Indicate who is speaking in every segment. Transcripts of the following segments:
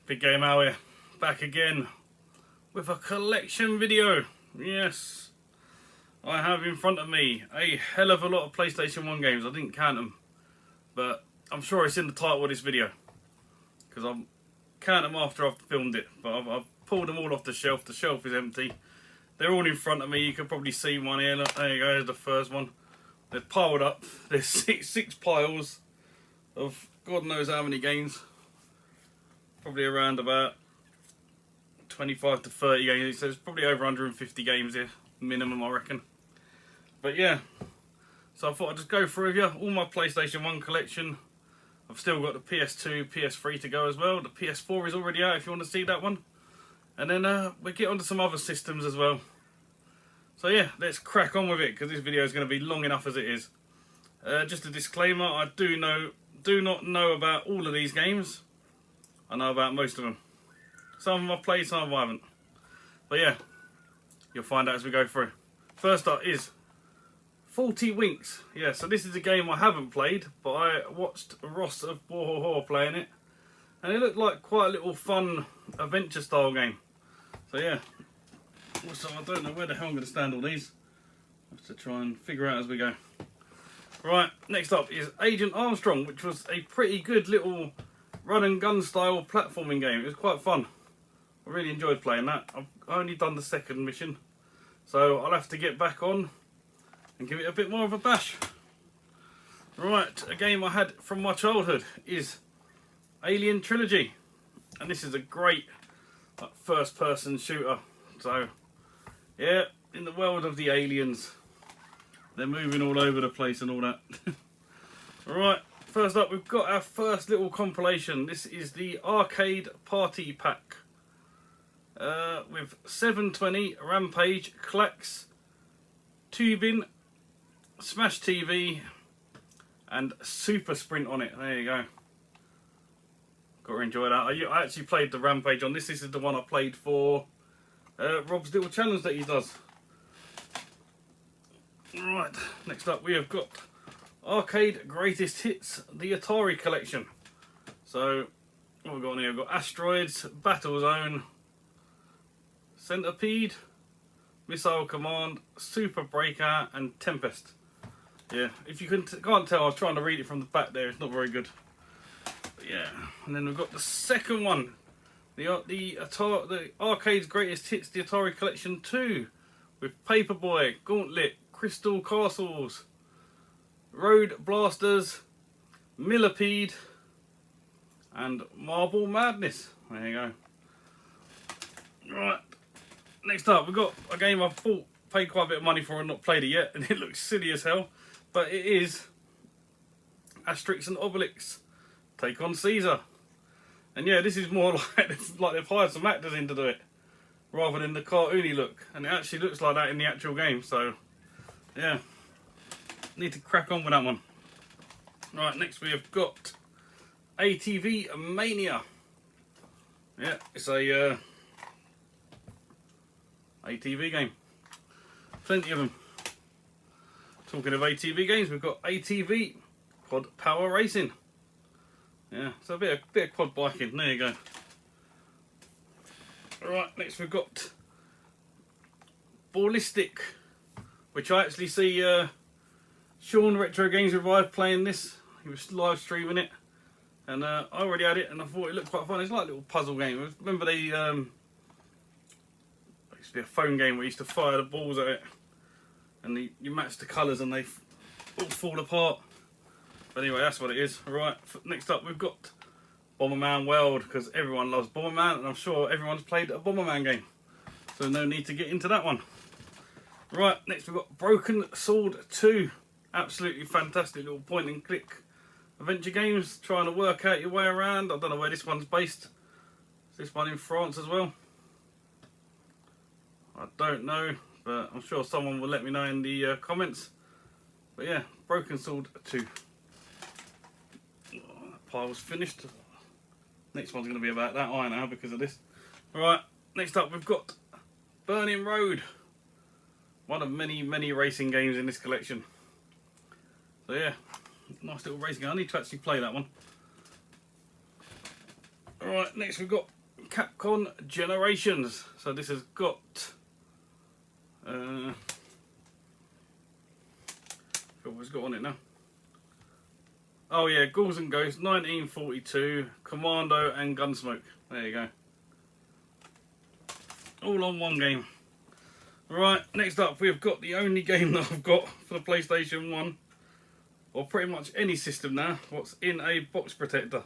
Speaker 1: Big Game Al here, back again with a collection video. Yes, I have in front of me a hell of a lot of PlayStation 1 games. I didn't count them, but I'm sure it's in the title of this video because I'll count them after I've filmed it. But I've pulled them all off the shelf. The shelf is empty. They're all in front of me. You can probably see one here. Look, there you go, there's the first one. They're piled up. There's six piles of God knows how many games. Probably around about 25 to 30 games. So there's probably over 150 games here, minimum, I reckon. But yeah, so I thought I'd just go through with you all my PlayStation 1 collection. I've still got the PS2, PS3 to go as well. The PS4 is already out if you want to see that one. And then we'll get onto some other systems as well. So yeah, let's crack on with it because this video is going to be long enough as it is. Just a disclaimer, I do not know about all of these games. I know about most of them. Some of them I've played, some of them I haven't. But yeah, you'll find out as we go through. First up is 40 Winks. Yeah, so this is a game I haven't played, but I watched Ross of Bohoho playing it. And it looked like quite a little fun adventure style game. So yeah, also I don't know where the hell I'm going to stand all these. I have to try and figure out as we go. Right, next up is Agent Armstrong, which was a pretty good little run and gun style platforming game. It was quite fun. I really enjoyed playing that. I've only done the second mission, so I'll have to get back on and give it a bit more of a bash. Right, a game I had from my childhood is Alien Trilogy, and this is a great first person shooter. So yeah, in the world of the aliens, they're moving all over the place and all that. Right, first up we've got our first little compilation. This is the Arcade Party Pack with 720, Rampage, Clax, Tubing, Smash TV and Super Sprint on it. There you go. Got to enjoy that. I actually played the Rampage on this. This is the one I played for Rob's little challenge that he does. Right, next up we have got Arcade Greatest Hits, the Atari Collection. So, what have we got on here? We've got Asteroids, Battle Zone, Centipede, Missile Command, Super Breakout and Tempest. Yeah, if you can't tell, I was trying to read it from the back there, it's not very good. But yeah, and then we've got the second one, the Arcade's Greatest Hits, the Atari Collection 2, with Paperboy, Gauntlet, Crystal Castles, Road Blasters, Millipede, and Marble Madness. There you go. Right, next up we've got a game I've paid quite a bit of money for and not played it yet, and it looks silly as hell, but it is Asterix and Obelix Take on Caesar. And yeah, this is more like they've hired some actors in to do it, rather than the cartoony look, and it actually looks like that in the actual game. So yeah, need to crack on with that one. Right, next we have got ATV Mania. Yeah, it's a ATV game. Plenty of them. Talking of ATV games, we've got ATV Quad Power Racing. Yeah, so a bit of quad biking. There you go. Alright, next we've got Ballistic, which I actually see Sean Retro Games Revive playing this. He was live streaming it, and I already had it, and I thought it looked quite fun. It's like a little puzzle game. Remember they used to be a phone game where you used to fire the balls at it, and you match the colours and they all fall apart. But anyway, that's what it is. Right, next up we've got Bomberman World, because everyone loves Bomberman, and I'm sure everyone's played a Bomberman game, so no need to get into that one. Right, next we've got Broken Sword 2. Absolutely fantastic little point and click adventure games, trying to work out your way around. I don't know where this one's based. Is this one in France as well? I don't know, but I'm sure someone will let me know in the comments. But yeah, Broken Sword 2. That pile's finished. Next one's going to be about that iron now because of this. Alright, next up we've got Burning Road. One of many racing games in this collection. So yeah, nice little racing game. I need to actually play that one. Alright, next we've got Capcom Generations. So this has got what's got on it now? Oh yeah, Ghouls and Ghosts 1942, Commando and Gunsmoke. There you go. All on one game. Right, next up we've got the only game that I've got for the PlayStation 1, or pretty much any system now, what's in a box protector.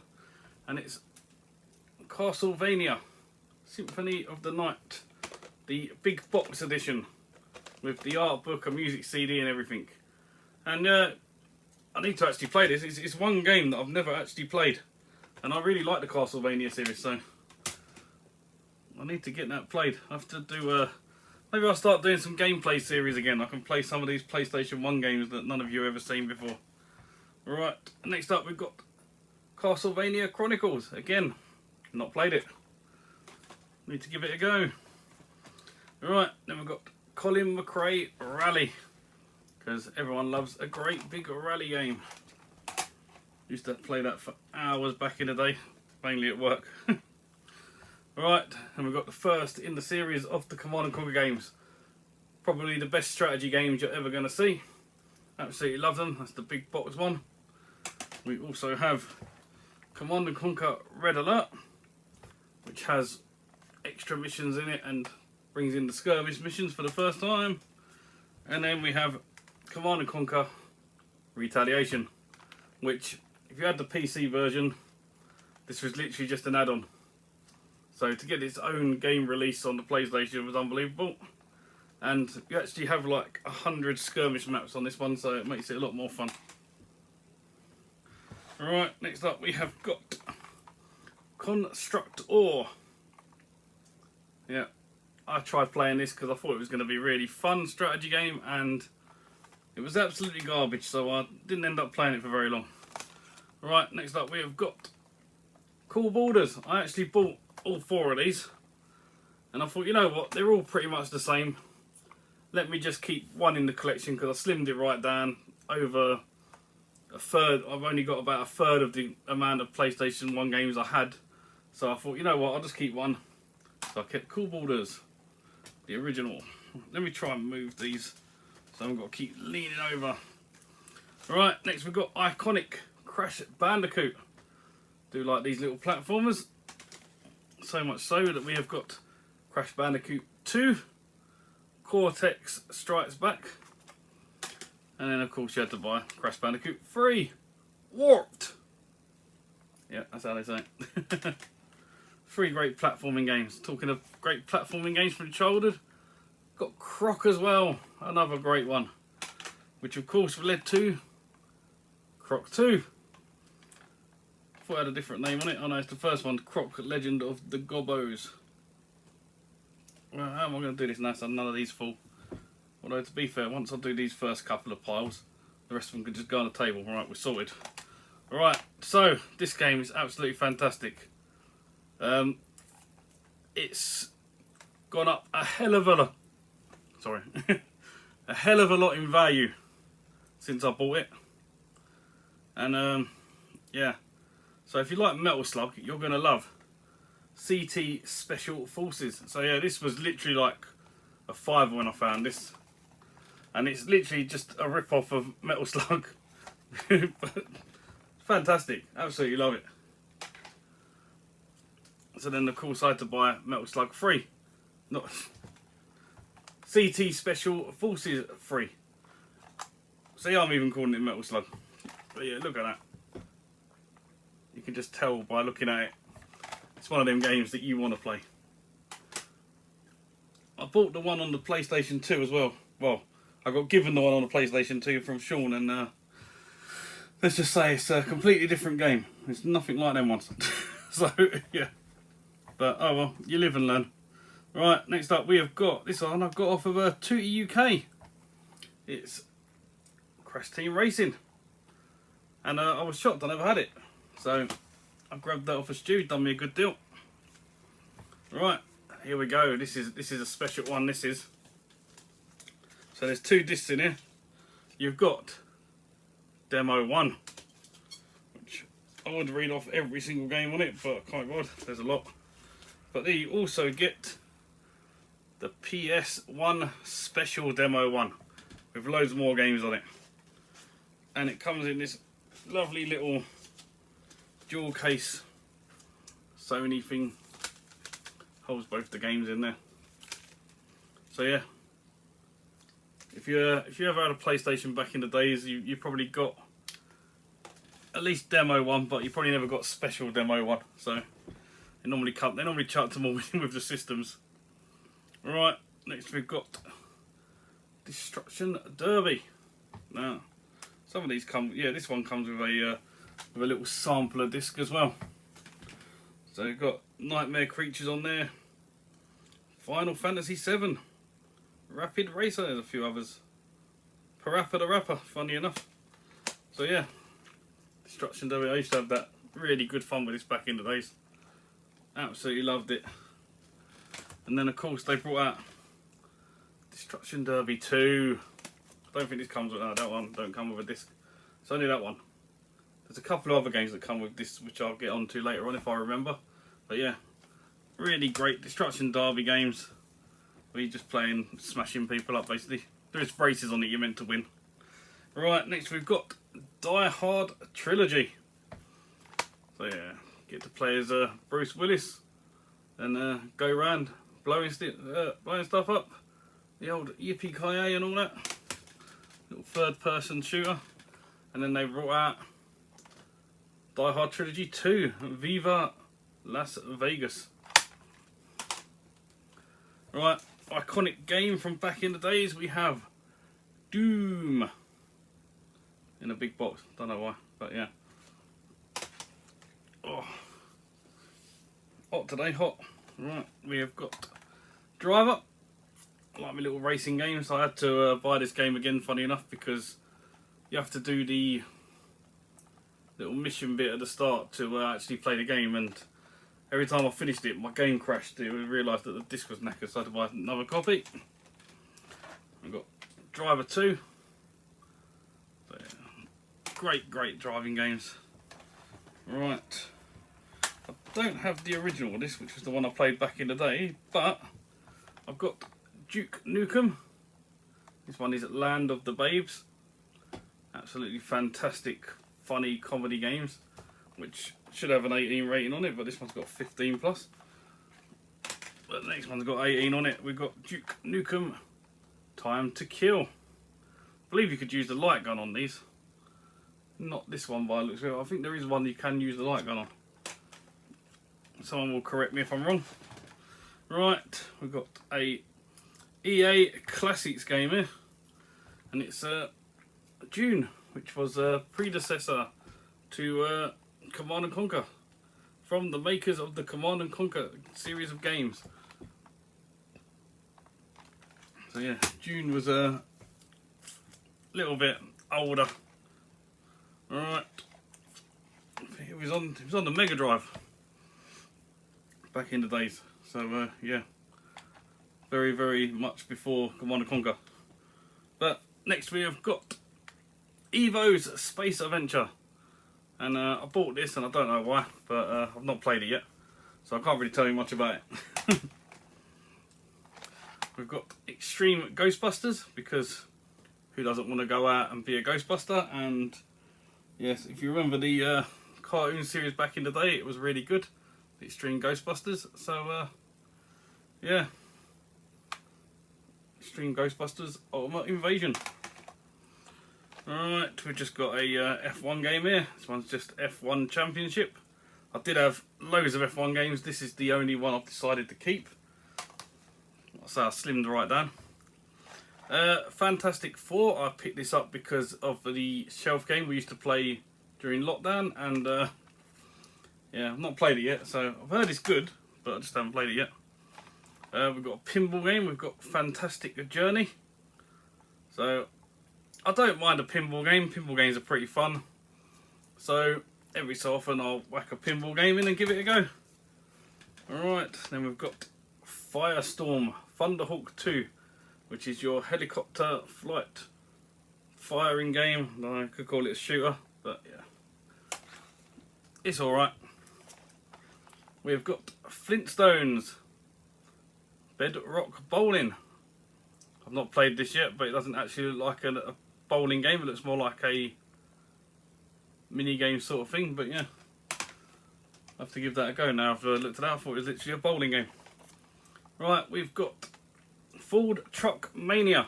Speaker 1: And it's Castlevania Symphony of the Night, the big box edition, with the art book, a music CD and everything. And I need to actually play this. It's one game that I've never actually played, and I really like the Castlevania series, so I need to get that played. I have to do maybe I'll start doing some gameplay series again. I can play some of these PlayStation 1 games that none of you have ever seen before. Right, next up we've got Castlevania Chronicles. Again, not played it. Need to give it a go. Right, then we've got Colin McRae Rally, because everyone loves a great big rally game. Used to play that for hours back in the day, mainly at work. Right, and we've got the first in the series of the Command & Conquer games. Probably the best strategy games you're ever going to see. Absolutely love them. That's the big box one. We also have Command & Conquer Red Alert, which has extra missions in it and brings in the skirmish missions for the first time. And then we have Command & Conquer Retaliation, which, if you had the PC version, this was literally just an add-on. So to get its own game release on the PlayStation was unbelievable. And you actually have like 100 skirmish maps on this one, so it makes it a lot more fun. Alright, next up we have got Constructor. Yeah, I tried playing this because I thought it was going to be a really fun strategy game, and it was absolutely garbage, so I didn't end up playing it for very long. Right, next up we have got Cool Borders. I actually bought all 4 of these, and I thought, you know what, they're all pretty much the same. Let me just keep one in the collection, because I slimmed it right down over a third. I've only got about a third of the amount of PlayStation 1 games I had, so I thought, you know what, I'll just keep one. So I kept Cool Borders, the original. Let me try and move these, so I've got to keep leaning over. Right, next we've got Iconic Crash Bandicoot. Do like these little platformers. So much so that we have got Crash Bandicoot 2, Cortex Strikes Back, and then of course you had to buy Crash Bandicoot 3, Warped. Yeah, that's how they say it. 3 great platforming games. Talking of great platforming games from childhood, got Croc as well, another great one, which of course led to Croc 2. Thought it had a different name on it. Oh no, it's the first one, Croc Legend of the Gobbos. Well, how am I going to do this now so none of these fall? Although, to be fair, once I do these first couple of piles, the rest of them can just go on the table. Right, we're sorted. Alright, so this game is absolutely fantastic. It's gone up a hell of a lot. Sorry. A hell of a lot in value since I bought it. And yeah. So if you like Metal Slug, you're going to love CT Special Forces. So yeah, this was literally like a £5 when I found this. And it's literally just a rip-off of Metal Slug. But fantastic. Absolutely love it. So then of course I had to buy Metal Slug 3. Not CT Special Forces 3. See, I'm even calling it Metal Slug. But yeah, look at that. You can just tell by looking at it. It's one of them games that you want to play. I bought the one on the PlayStation 2 as well. Well, I got given the one on the PlayStation 2 from Sean, and let's just say it's a completely different game. It's nothing like them ones. So, yeah. But, oh well, you live and learn. Right, next up we have got this one I've got off of Tootie UK. It's Crash Team Racing. And I was shocked I never had it. So I grabbed that off of Stu, done me a good deal. Right, here we go. This is a special one, this is. So there's 2 discs in here. You've got Demo 1, which I would read off every single game on it, but quite God, there's a lot. But then you also get the PS1 Special Demo 1 with loads more games on it. And it comes in this lovely little dual case Sony thing. Holds both the games in there. So yeah, if you ever had a PlayStation back in the days, you probably got at least Demo 1, but you probably never got Special Demo 1. So they normally chuck them all in with the systems. Right, next we've got Destruction Derby. Now, some of these come, yeah, this one comes with a little sampler disc as well. So you've got Nightmare Creatures on there, Final Fantasy VII, Rapid Racer, there's a few others, Parappa the Rapper, funny enough. So yeah, Destruction Derby, I used to have that really good fun with this back in the days. Absolutely loved it. And then of course they brought out Destruction Derby 2. I don't think this comes with that one, don't come with a disc. It's only that one. There's a couple of other games that come with this, which I'll get on to later on if I remember. But yeah, really great Destruction Derby games where you're just playing, smashing people up basically. There's races on it you're meant to win. Right, next we've got Die Hard Trilogy. So yeah, get to play as Bruce Willis and go around blowing stuff up. The old yippee-ki-yay and all that. Little third-person shooter. And then they brought out Die Hard Trilogy 2, Viva Las Vegas. Right, iconic game from back in the days, we have Doom. In a big box, don't know why, but yeah. Oh, hot today, hot. Right, we have got Driver. I like my little racing games. I had to buy this game again, funny enough, because you have to do the little mission bit at the start to actually play the game, and every time I finished it, my game crashed. I realised that the disc was knackered, so I had to buy another copy. I've got Driver 2. So, yeah, great driving games. Right, I don't have the original of this, which was the one I played back in the day, but I've got Duke Nukem. This one is Land of the Babes. Absolutely fantastic, funny comedy games, which should have an 18 rating on it, but this one's got 15 plus. But the next one's got 18 on it. We've got Duke Nukem Time to Kill. I believe you could use the light gun on these. Not this one by the looks of it. I think there is one you can use the light gun on. Someone will correct me if I'm wrong. Right, we've got a EA Classics game here, and it's Dune, which was a predecessor to Command and Conquer, from the makers of the Command and Conquer series of games. So yeah, Dune was a little bit older. Alright, it was on the Mega Drive back in the days. So yeah, very much before Command and Conquer. But next we have got Evo's Space Adventure, and I bought this and I don't know why, but I've not played it yet, so I can't really tell you much about it. We've got Extreme Ghostbusters, because who doesn't want to go out and be a Ghostbuster? And yes, if you remember the cartoon series back in the day, it was really good, the Extreme Ghostbusters. So yeah, Extreme Ghostbusters Ultimate Invasion. Alright, we've just got a F1 game here. This one's just F1 Championship. I did have loads of F1 games. This is the only one I've decided to keep. So I slimmed right down. Fantastic Four. I picked this up because of the shelf game we used to play during lockdown, and yeah, I've not played it yet. So I've heard it's good, but I just haven't played it yet. We've got a pinball game. We've got Fantastic Journey. So I don't mind a pinball game. Pinball games are pretty fun. So every so often I'll whack a pinball game in and give it a go. Alright, then we've got Firestorm Thunderhawk 2, which is your helicopter flight firing game. I could call it a shooter, but yeah, it's alright. we've got Flintstones, Bedrock Bowling. I've not played this yet, but it doesn't actually look like a bowling game. It looks more like a mini game sort of thing, but yeah, I have to give that a go now. After I looked at that, I thought it was literally a bowling game. Right, we've got Ford Truck Mania,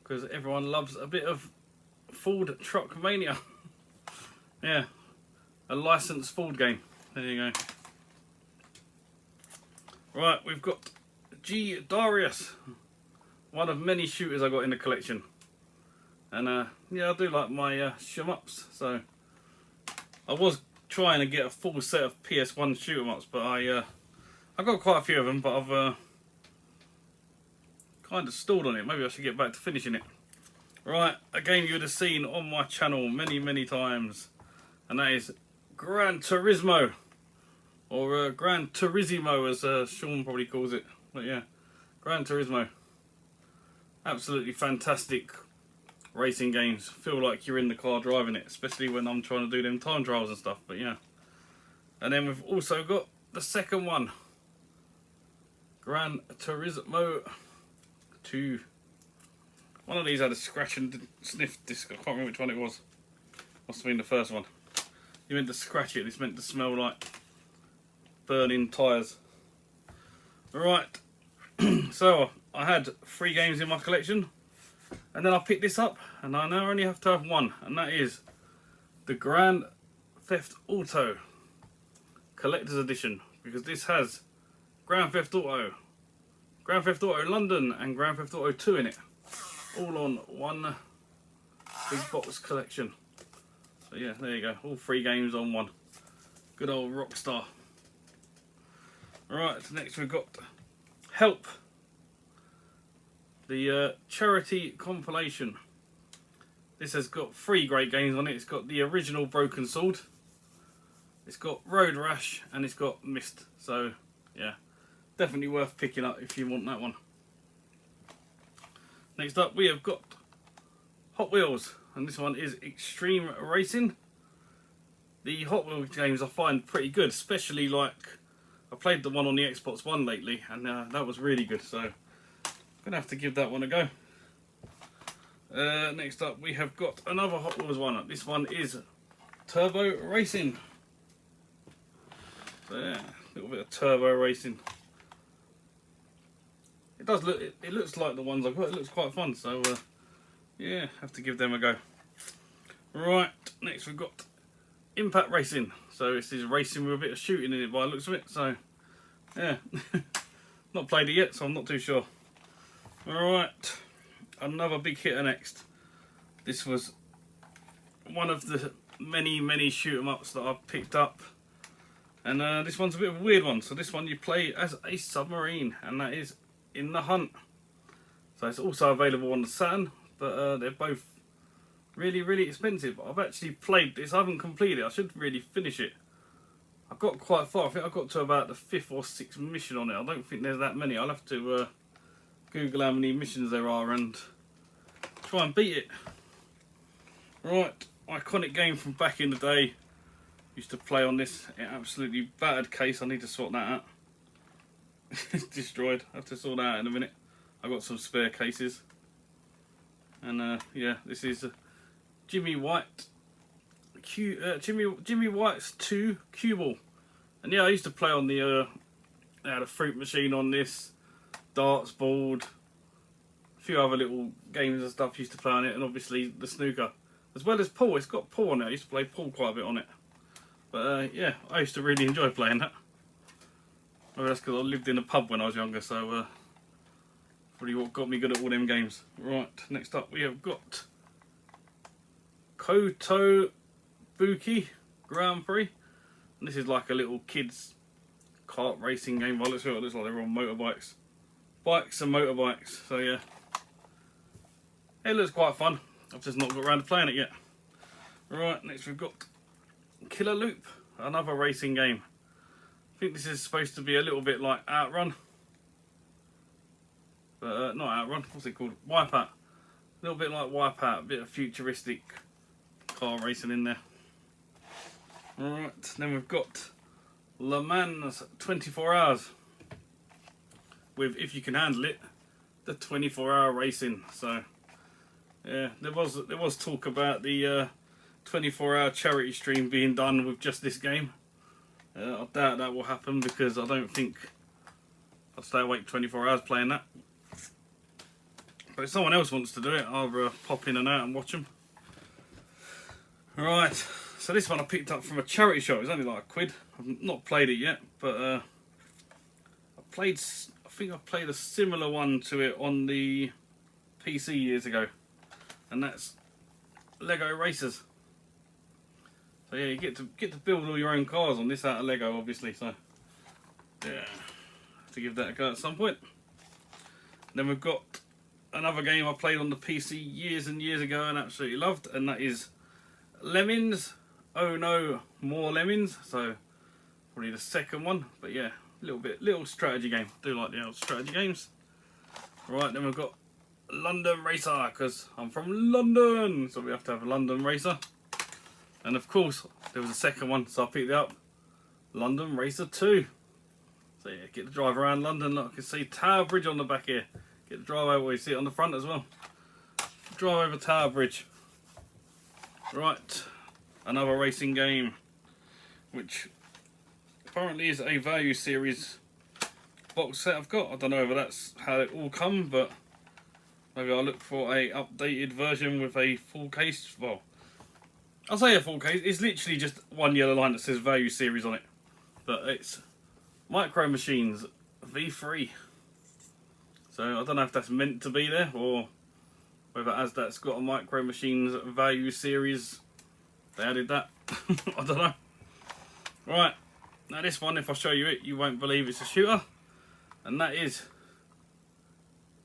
Speaker 1: because everyone loves a bit of Ford Truck Mania. Yeah, a licensed Ford game. There you go. Right, we've got G Darius, one of many shooters I got in the collection. And yeah, I do like my shoot-em-ups, so I was trying to get a full set of PS1 shoot-em-ups, but I got quite a few of them, but I've kind of stalled on it. Maybe I should get back to finishing it. Right, a game you would have seen on my channel many times, and that is Gran Turismo, or Gran Turismo as Sean probably calls it. But yeah, Gran Turismo. Absolutely fantastic racing games. Feel like you're in the car driving it, especially when I'm trying to do them time trials and stuff, but yeah. And then we've also got the second one, Gran Turismo 2. One of these had a scratch and sniff disc. I can't remember which one it was. Must have been the first one. You meant to scratch it, it's meant to smell like burning tyres. Right, so I had 3 games in my collection, and then I picked this up, and I now only have to have one, and that is the Grand Theft Auto Collector's Edition, because this has Grand Theft Auto London, and Grand Theft Auto 2 in it, all on one big box collection. So yeah, there you go, all 3 games on one. Good old Rockstar. Right, next we've got Help, the charity compilation. This has got 3 great games on it. It's got the original Broken Sword, it's got Road Rash, and it's got Myst. So yeah, definitely worth picking up if you want that one. Next up we have got Hot Wheels, and this one is Extreme Racing. The Hot Wheels games I find pretty good, especially like I played the one on the Xbox One lately, and that was really good, so I'm gonna have to give that one a go. Next up we have got another Hot Wheels one. This one is Turbo Racing. So yeah, a little bit of turbo racing. It does look, it looks like the ones I've got. It looks quite fun, so yeah, have to give them a go. Right, next we've got Impact Racing. So this is racing with a bit of shooting in it by the looks of it, so yeah. Not played it yet, so I'm not too sure. Alright, another big hitter next. This was one of the many shoot 'em ups that I've picked up, and this one's a bit of a weird one. So this one you play as a submarine, and that is In the Hunt. So it's also available on the Saturn, but they're both really expensive. I've actually played this, I haven't completed it. I should really finish it. I got quite far. I think I got to about the 5th or 6th mission on it. I don't think there's that many. I'll have to Google how many missions there are and try and beat it. Right, iconic game from back in the day. Used to play on this. Absolutely battered case. I need to sort that out. It's destroyed. I have to sort that out in a minute. I've got some spare cases. And yeah, this is Jimmy White. Jimmy White's 2 cue ball. And yeah, I used to play on the they had a fruit machine on this, darts board, a few other little games and stuff used to play on it, and obviously the snooker, as well as pool. It's got pool on it. I used to play pool quite a bit on it. But yeah, I used to really enjoy playing that. Maybe that's because I lived in a pub when I was younger, so probably what got me good at all them games. Right, next up we have got Kotobuki Grand Prix. And this is like a little kids kart racing game. Well, it looks like they're on motorbikes. Bikes and motorbikes, so yeah. It looks quite fun. I've just not got around to playing it yet. Right, next we've got Killer Loop, another racing game. I think this is supposed to be a little bit like Outrun. But not Outrun, what's it called? Wipeout. A little bit like Wipeout, a bit of futuristic car racing in there. Alright, then we've got Le Mans 24 hours with, if you can handle it, the 24-hour racing. So yeah, there was talk about the 24-hour charity stream being done with just this game. I doubt that will happen because I don't think I'll stay awake 24 hours playing that. But if someone else wants to do it, I'll pop in and out and watch them. Right, so this one I picked up from a charity shop. It's only like £1. I've not played it yet, but I think I played a similar one to it on the PC years ago, and that's Lego Racers. So yeah, you get to build all your own cars on this out of Lego, obviously. So yeah, have to give that a go at some point. Then we've got another game I played on the PC years and years ago and absolutely loved, and that is Lemmings. Oh no, more Lemmings. So probably the second one, but yeah, little strategy game. I do like the old strategy games. Right, then we've got London Racer, because I'm from London, so we have to have a London Racer. And of course, there was a second one, so I picked it up. London Racer 2. So yeah, get to drive around London. Look, I can see Tower Bridge on the back here. Get to drive over, you see it on the front as well. Drive over Tower Bridge. Right, another racing game, which apparently is a Value Series box set I've got. I don't know whether that's how it all come, but maybe I'll look for a updated version with a full case. Well, I'll say a full case. It's literally just one yellow line that says Value Series on it, but it's Micro Machines V3. So I don't know if that's meant to be there or whether as that's got a Micro Machines Value Series they added that. I don't know. Right, now this one, if I show you it, you won't believe it's a shooter, and that is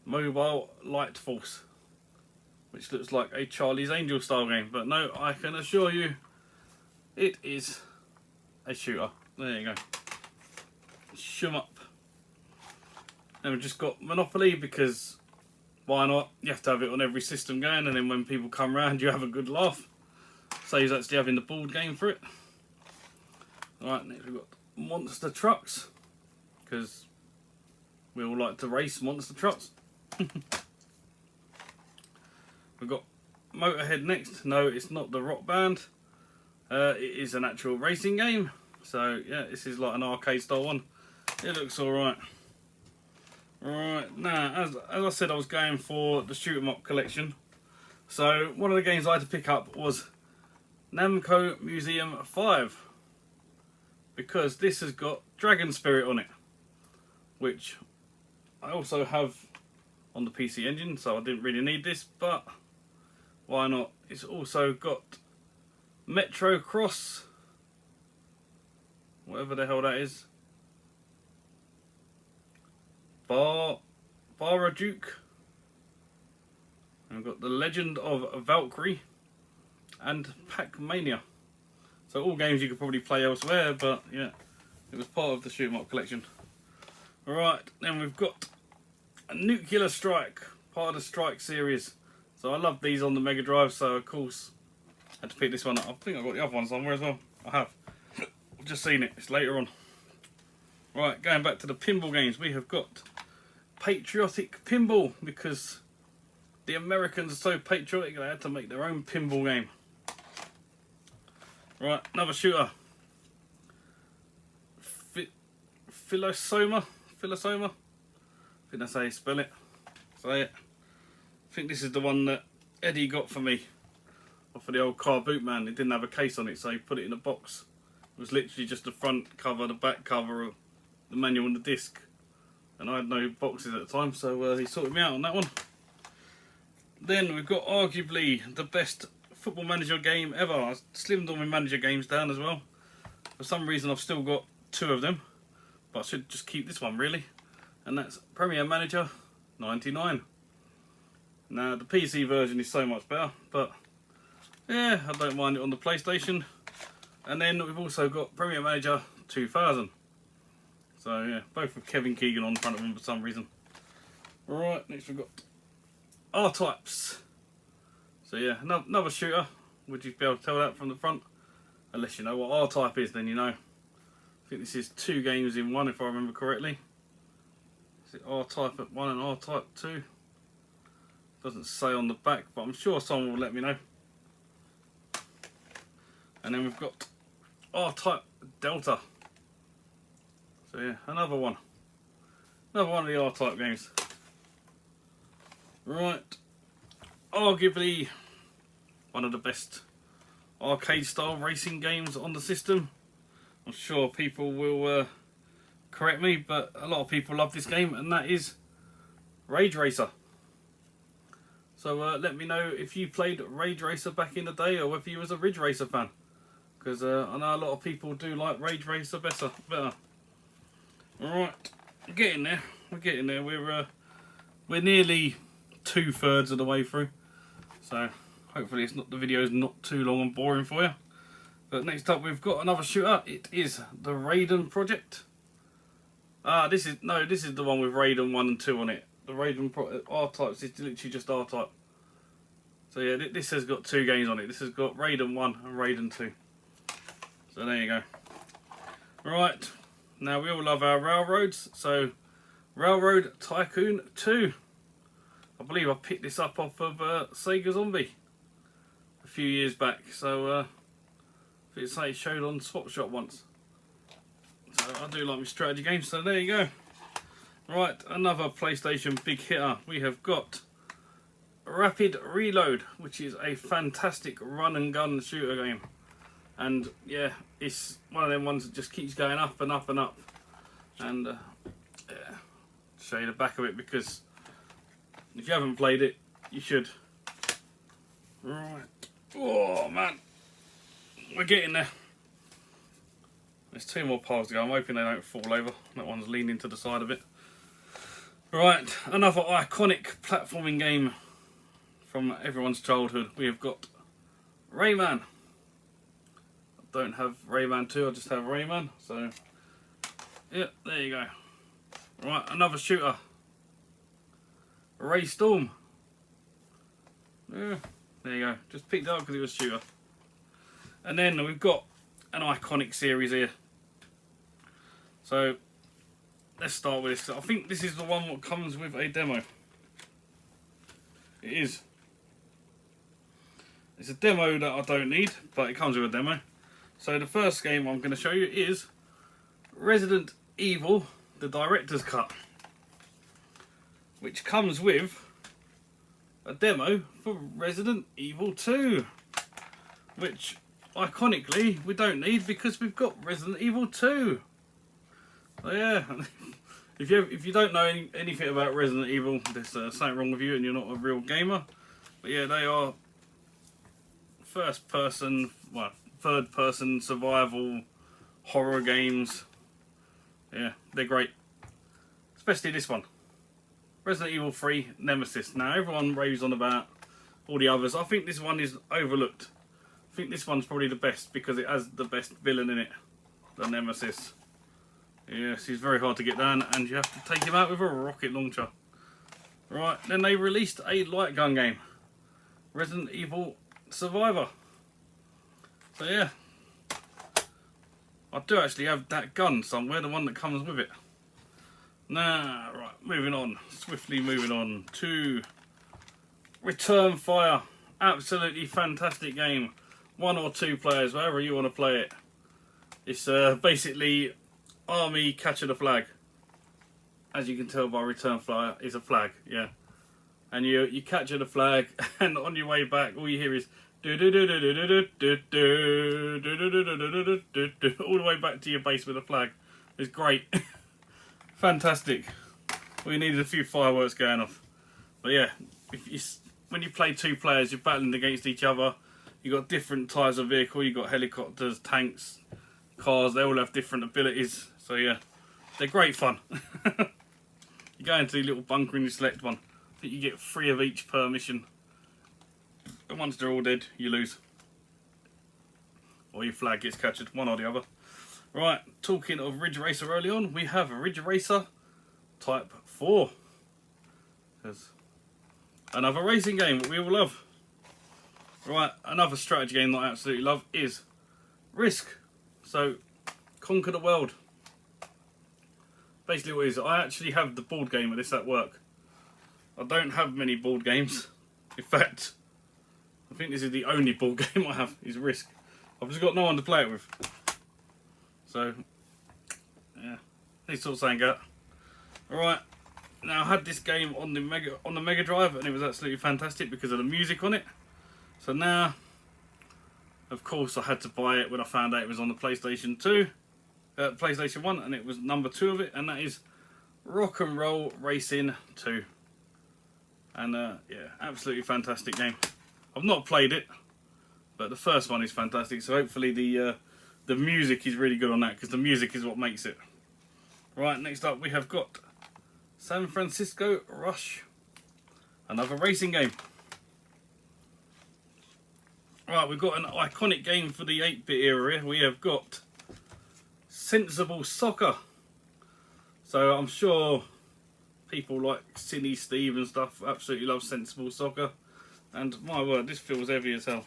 Speaker 1: Mobile Light Force, which looks like a Charlie's Angel style game, but no, I can assure you it is a shooter. There you go. Shum up. And we've just got Monopoly, because why not? You have to have it on every system going, and then when people come round you have a good laugh. Saves actually having the board game for it. Alright, next we've got Monster Trucks, because we all like to race monster trucks. We've got Motorhead next. No, it's not the rock band. It is an actual racing game. So yeah, this is like an arcade style one. It looks alright. Right, now, as I said, I was going for the shoot 'em up collection. So one of the games I had to pick up was Namco Museum 5, because this has got Dragon Spirit on it, which I also have on the PC Engine, so I didn't really need this, but why not? It's also got Metro Cross, whatever the hell that is, Baraduke, and we've got The Legend of Valkyrie and Pac-Mania. So all games you could probably play elsewhere, but yeah, it was part of the shoot 'em up collection. Alright, then we've got a Nuclear Strike, part of the Strike series. So I love these on the Mega Drive, so of course I had to pick this one up. I think I've got the other one somewhere as well. I have. I've just seen it, it's later on. Right, going back to the pinball games, we have got Patriotic Pinball, because the Americans are so patriotic they had to make their own pinball game. Right, another shooter. Philosoma? I think that's how you spell it. Say it. I think this is the one that Eddie got for me off of the old car boot man. It didn't have a case on it, so he put it in a box. It was literally just the front cover, the back cover, the manual and the disc. And I had no boxes at the time, so he sorted me out on that one. Then we've got arguably the best football manager game ever. I slimmed all my manager games down as well. For some reason I've still got 2 of them, but I should just keep this one really. And that's Premier Manager 99. Now the PC version is so much better, but yeah, I don't mind it on the PlayStation. And then we've also got Premier Manager 2000. So yeah, both with Kevin Keegan on front of them for some reason. Right, next we've got R-Types. So yeah, another shooter. Would you be able to tell that from the front? Unless you know what R-Type is, then you know. think this is 2 games in one, if I remember correctly. Is it R-Type at 1 and R-Type 2? Doesn't say on the back, but I'm sure someone will let me know. And then we've got R-Type Delta. So yeah, another one. Another one of the R-Type games. Right. Arguably one of the best arcade style racing games on the system. I'm sure people will correct me, but a lot of people love this game, and that is Rage Racer. So let me know if you played Rage Racer back in the day, or whether you was a Ridge Racer fan, because I know a lot of people do like Rage Racer better. Alright, we're getting there. We're nearly 2/3 of the way through, so hopefully the video is not too long and boring for you. But next up, we've got another shooter. It is the Raiden Project. This is the one with Raiden 1 and 2 on it. The Raiden R-Types is literally just R-Type. So yeah, this has got 2 games on it. This has got Raiden 1 and Raiden 2. So there you go. Right, now we all love our railroads. So Railroad Tycoon 2. I believe I picked this up off of Sega Zombie a few years back. So it's like it showed on Swap Shop once. So I do like my strategy games, so there you go. Right, another PlayStation big hitter. We have got Rapid Reload, which is a fantastic run and gun shooter game. And yeah, it's one of them ones that just keeps going up and up and up. And yeah, show you the back of it, because if you haven't played it, you should. Right. Oh man, we're getting there. There's 2 more piles to go. I'm hoping they don't fall over. That one's leaning to the side of it. Right, another iconic platforming game from everyone's childhood. We have got Rayman. I don't have Rayman 2, I just have Rayman. So, yeah, there you go. Right, another shooter. Ray Storm. Yeah, there you go. Just picked it up because it was a shooter. And then we've got an iconic series here. So let's start with this. I think this is the one that comes with a demo. It is. It's a demo that I don't need, but it comes with a demo. So the first game I'm going to show you is Resident Evil, the Director's Cut, which comes with a demo for Resident Evil 2, which iconically we don't need because we've got Resident Evil 2. So yeah, if you don't know anything about Resident Evil, there's something wrong with you and you're not a real gamer. But yeah, they are third person survival horror games. Yeah, they're great, especially this one, Resident Evil 3 Nemesis. Now everyone raves on about all the others. I think this one is overlooked. I think this one's probably the best because it has the best villain in it, the Nemesis. Yes, he's very hard to get down, and you have to take him out with a rocket launcher. Right, then they released a light gun game, Resident Evil Survivor. So yeah, I do actually have that gun somewhere, the one that comes with it. Now, right, moving on, swiftly moving on to Return Fire. Absolutely fantastic game. 1 or 2 players, however you want to play it. It's basically army catching a flag. As you can tell by Return Fire, is a flag, yeah. And you capture the flag, and on your way back, all you hear is all the way back to your base with a flag. It's great. Fantastic. We needed a few fireworks going off. But yeah, when you play 2 players, you're battling against each other. You've got different types of vehicle. You've got helicopters, tanks, cars. They all have different abilities. So yeah, they're great fun. You go into the little bunker and you select one. I think you get 3 of each per mission. And once they're all dead, you lose. Or your flag gets captured, one or the other. Right, talking of Ridge Racer early on, we have Ridge Racer Type 4. There's another racing game that we all love. Right, another strategy game that I absolutely love is Risk. So, conquer the world. basically what it is, I actually have the board game of this at work. I don't have many board games. In fact, I think this is the only board game I have, is Risk. I've just got no one to play it with. So, yeah, these sorts of saying that. Alright, now I had this game on the Mega Drive, and it was absolutely fantastic because of the music on it. So now, of course, I had to buy it when I found out it was on the PlayStation 2, PlayStation 1, and it was number 2 of it, and that is Rock and Roll Racing 2. And yeah, absolutely fantastic game. I've not played it, but the first one is fantastic. So hopefully the music is really good on that, because the music is what makes it. Right, next up we have got San Francisco Rush, another racing game. Right, we've got an iconic game for the 8-bit era here. We have got Sensible Soccer. So I'm sure people like Silly Steve and stuff absolutely love Sensible Soccer. And my word, this feels heavy as hell.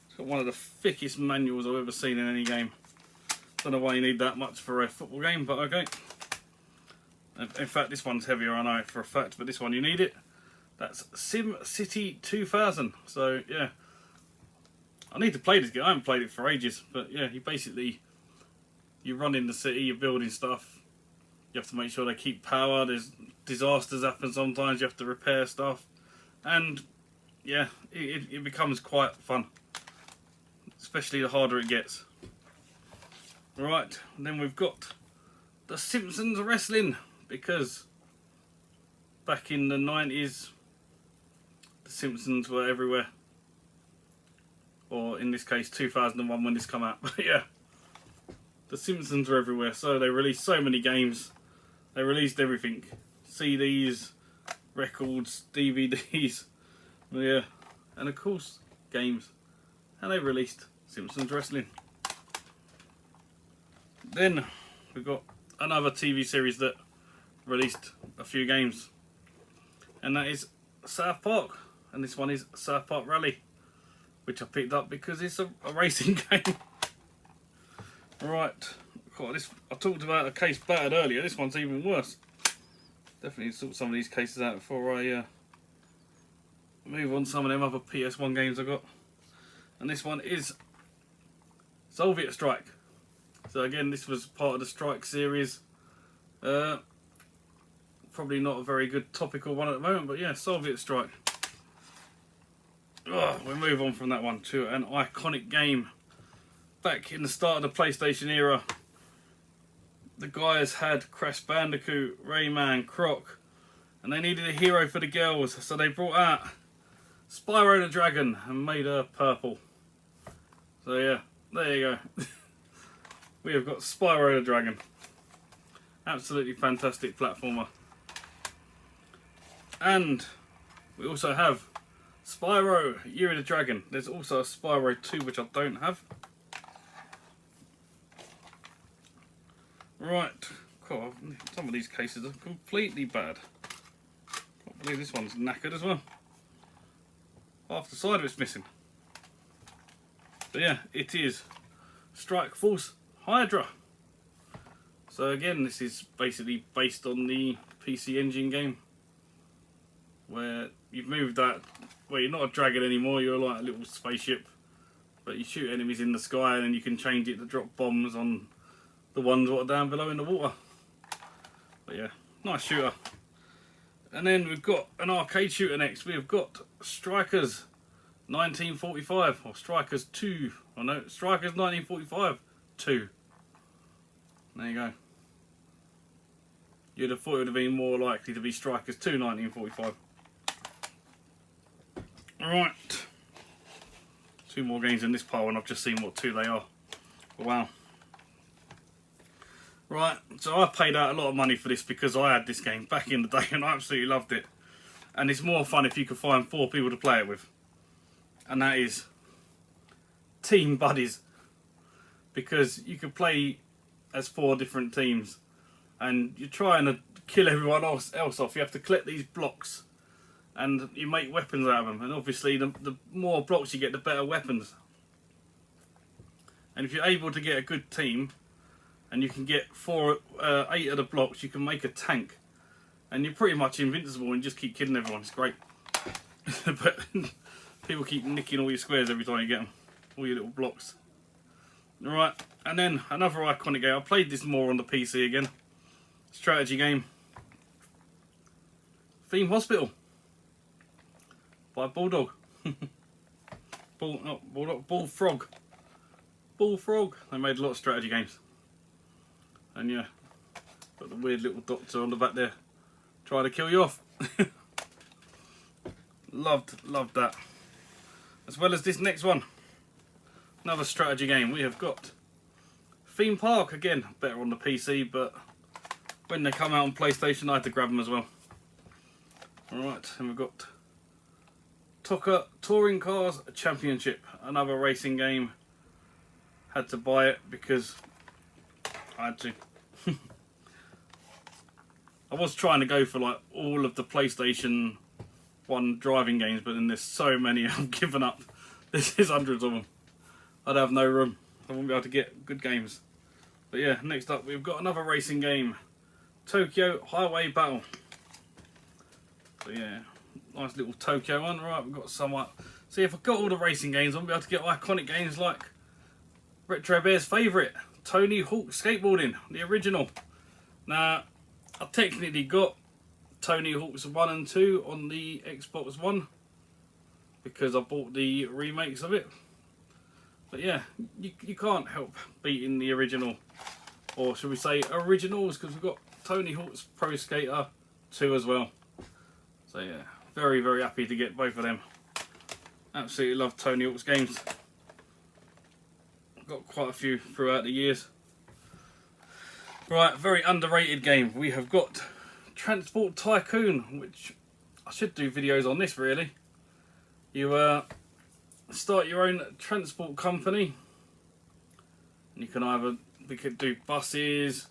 Speaker 1: It's got one of the thickest manuals I've ever seen in any game. Don't know why you need that much for a football game, but okay. In fact, this one's heavier, I know it for a fact, but this one you need it. That's Sim City 2000. So yeah, I need to play this game. I haven't played it for ages, but yeah, you run in the city, you're building stuff. You have to make sure they keep power. There's disasters happen sometimes. You have to repair stuff, and yeah, it becomes quite fun, especially the harder it gets. Right, and then we've got The Simpsons Wrestling, because back in the 90s, The Simpsons were everywhere. Or in this case, 2001 when this come out. But yeah, The Simpsons were everywhere, so they released so many games. They released everything. CDs, records, DVDs, yeah, and of course, games. And they released Simpsons Wrestling. Then we've got another TV series that released a few games, and that is South Park. And this one is South Park Rally, which I picked up because it's a racing game. Right. God, I talked about a case battered earlier. This one's even worse. Definitely sort some of these cases out before I move on to some of them other PS1 games I got. And this one is Soviet Strike. So again, this was part of the Strike series. Probably not a very good topical one at the moment, but yeah, Soviet Strike. We'll move on from that one to an iconic game. Back in the start of the PlayStation era, the guys had Crash Bandicoot, Rayman, Croc, and they needed a hero for the girls, so they brought out Spyro the Dragon and made her purple. So yeah, there you go. We have got Spyro the Dragon. Absolutely fantastic platformer. And we also have Spyro Year of the Dragon. There's also a Spyro 2 which I don't have. Right, cool. Some of these cases are completely bad. Can't believe this one's knackered as well. Half the side of it's missing. But yeah, it is Strike Force Hydra. So again, this is basically based on the PC Engine game, where you've moved that, well, you're not a dragon anymore, you're like a little spaceship, but you shoot enemies in the sky and then you can change it to drop bombs on the ones that are down below in the water. But yeah, nice shooter. And then we've got an arcade shooter next. We've got Strikers 1945, or Strikers 2, oh no, Strikers 1945 2. There you go. You'd have thought it would have been more likely to be Strikers 2 1945. Alright. 2 more games in this pile, and I've just seen what 2 they are. Wow. Right, so I paid out a lot of money for this because I had this game back in the day and I absolutely loved it. And it's more fun if you can find 4 people to play it with. And that is Team Buddies. Because you can play as 4 different teams and you're trying to kill everyone else off. You have to collect these blocks and you make weapons out of them. And obviously the more blocks you get, the better weapons. And if you're able to get a good team and you can get 8 of the blocks. You can make a tank, and you're pretty much invincible and just keep killing everyone. It's great. But people keep nicking all your squares every time you get them, all your little blocks. Right, and then another iconic game. I played this more on the PC again. Strategy game. Theme Hospital by Bulldog. Bullfrog. Bullfrog. They made a lot of strategy games. And yeah, got the weird little doctor on the back there trying to kill you off. Loved that. As well as this next one. Another strategy game. We have got Theme Park, again, better on the PC, but when they come out on PlayStation I had to grab them as well. Alright, and we've got TOCA Touring Cars Championship, another racing game. Had to buy it because I had to. I was trying to go for like all of the PlayStation 1 driving games, but then there's so many I've given up. There's hundreds of them. I'd have no room. I wouldn't be able to get good games. But yeah, next up we've got another racing game. Tokyo Highway Battle. So yeah, nice little Tokyo one. Right, we've got somewhat. See, if I got all the racing games, I'll be able to get iconic games like Retro Bear's favourite, Tony Hawk Skateboarding, the original. Now, I technically got Tony Hawk's 1 and 2 on the Xbox One because I bought the remakes of it. But yeah, you can't help beating the original, or should we say originals, because we've got Tony Hawk's Pro Skater 2 as well. So yeah, very, very happy to get both of them. Absolutely love Tony Hawk's games. Got quite a few throughout the years. Right, very underrated game. We have got Transport Tycoon, which I should do videos on this really. You start your own transport company. You can we could do buses,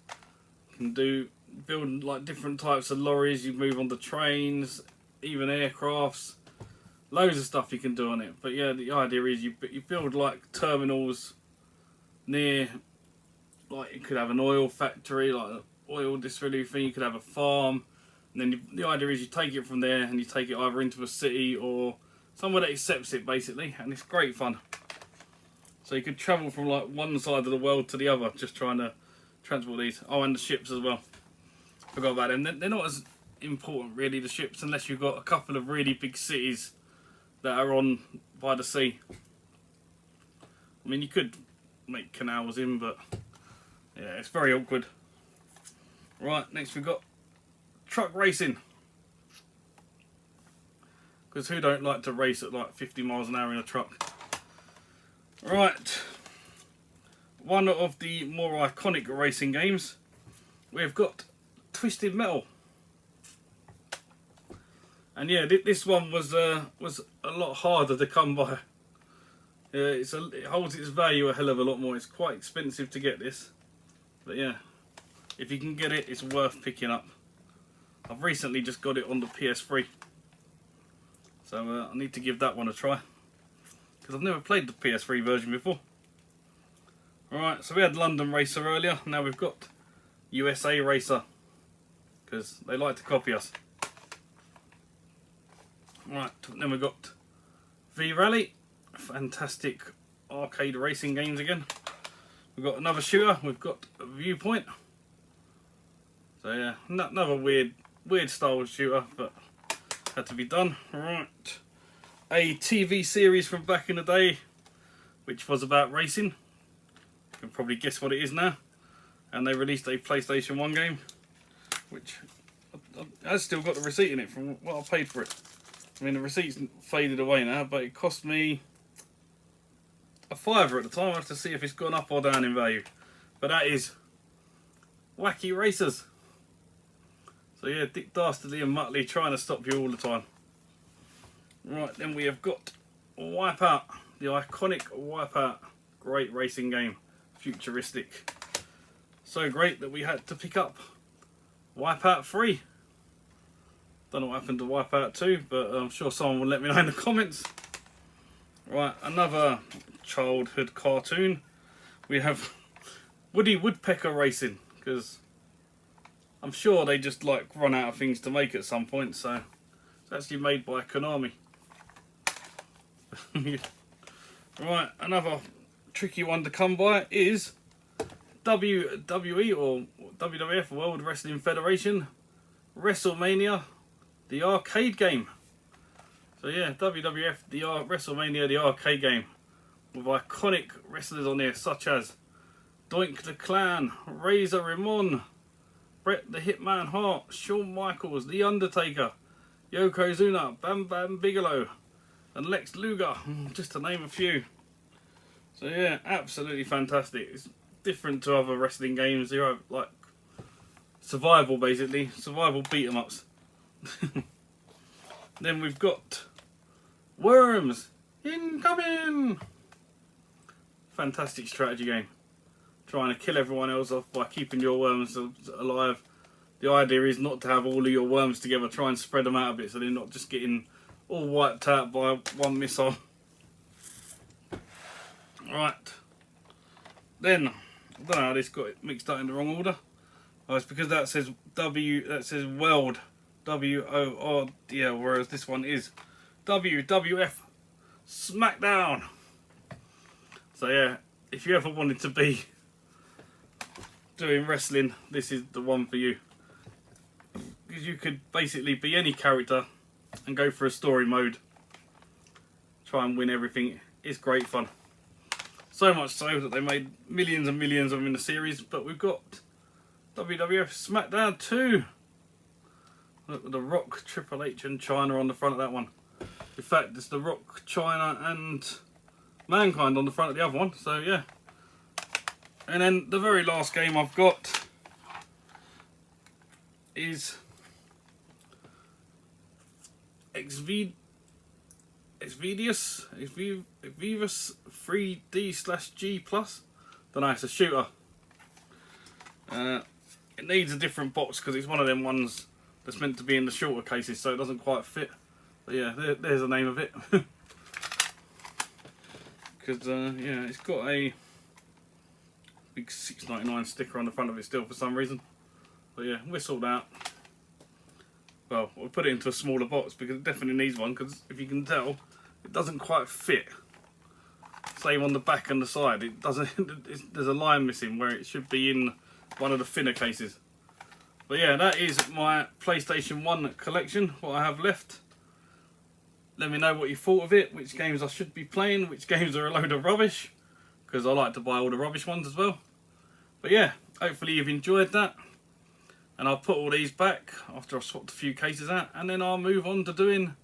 Speaker 1: you can build like different types of lorries, you move on to trains, even aircrafts. Loads of stuff you can do on it. But yeah, the idea is you build like terminals near, like you could have an oil factory, like an oil distillery thing, you could have a farm, and then the idea is you take it from there and you take it either into a city or somewhere that accepts it basically, and it's great fun. So you could travel from like one side of the world to the other just trying to transport these. Oh, and the ships as well. Forgot about them. They're not as important really, the ships, unless you've got a couple of really big cities that are on by the sea. I mean, you could make canals in, but yeah, it's very awkward. Right, next we've got truck racing. Because who don't like to race at like 50 miles an hour in a truck? Right, one of the more iconic racing games, we've got Twisted Metal. And yeah, this one was a lot harder to come by. It holds its value a hell of a lot more. It's quite expensive to get this, but yeah, if you can get it, it's worth picking up. I've recently just got it on the PS3, so I need to give that one a try because I've never played the PS3 version before. Alright, so we had London Racer earlier, now we've got USA Racer because they like to copy us. Right, then we've got V-Rally, fantastic arcade racing games again. We've got another shooter, we've got Viewpoint. So yeah, another weird style shooter, but had to be done. Right, a TV series from back in the day, which was about racing. You can probably guess what it is now. And they released a PlayStation 1 game, which has still got the receipt in it from what I paid for it. I mean, the receipt's faded away now, but it cost me a £5 at the time. I have to see if it's gone up or down in value. But that is Wacky Racers. So yeah, Dick Dastardly and Muttley trying to stop you all the time. Right, then we have got Wipeout, the iconic Wipeout. Great racing game, futuristic. So great that we had to pick up Wipeout 3. Don't know what happened to Wipeout 2, but I'm sure someone will let me know in the comments. Right, another childhood cartoon. We have Woody Woodpecker Racing, because I'm sure they just like run out of things to make at some point. So it's actually made by Konami. Right, another tricky one to come by is WWE or WWF World Wrestling Federation WrestleMania, the arcade game. So yeah, WWF WrestleMania, the arcade game, with iconic wrestlers on there such as Doink the Clown, Razor Ramon, Bret the Hitman Hart, Shawn Michaels, The Undertaker, Yokozuna, Bam Bam Bigelow, and Lex Luger, just to name a few. So yeah, absolutely fantastic. It's different to other wrestling games. They're like survival, basically, survival beat 'em ups. Then we've got Worms Incoming. Fantastic strategy game. Trying to kill everyone else off by keeping your worms alive. The idea is not to have all of your worms together. Try and spread them out a bit so they're not just getting all wiped out by one missile. Right. Then, I don't know how this got it mixed up in the wrong order. Oh, it's because that says World, WORD, yeah, whereas this one is WWF SmackDown. So yeah, if you ever wanted to be doing wrestling, this is the one for you. Because you could basically be any character and go for a story mode. Try and win everything. It's great fun. So much so that they made millions and millions of them in the series. But we've got WWF SmackDown 2. Look at The Rock, Triple H and China on the front of that one. In fact, it's The Rock, China and Mankind on the front of the other one. So yeah. And then the very last game I've got is Exvius 3D/G+. Don't know, it's a shooter. It needs a different box because it's one of them ones that's meant to be in the shorter cases, so it doesn't quite fit. But yeah, there's the name of it. Because yeah, it's got a big $6.99 sticker on the front of it still for some reason. But yeah, whistled out. Well, we'll put it into a smaller box because it definitely needs one, because if you can tell, it doesn't quite fit. Same on the back and the side, it doesn't. There's a line missing where it should be in one of the thinner cases. But yeah, that is my PlayStation 1 collection, what I have left. Let me know what you thought of it, which games I should be playing, which games are a load of rubbish, because I like to buy all the rubbish ones as well. But yeah, hopefully you've enjoyed that. And I'll put all these back after I've swapped a few cases out, and then I'll move on to doing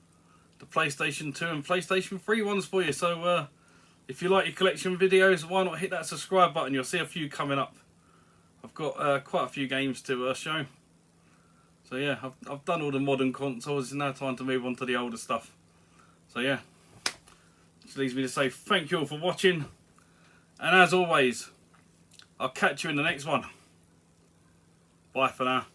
Speaker 1: the PlayStation 2 and PlayStation 3 ones for you. So if you like your collection videos, why not hit that subscribe button? You'll see a few coming up. I've got quite a few games to show. So yeah, I've done all the modern consoles. It's now time to move on to the older stuff. So yeah, which leaves me to say thank you all for watching. And as always, I'll catch you in the next one. Bye for now.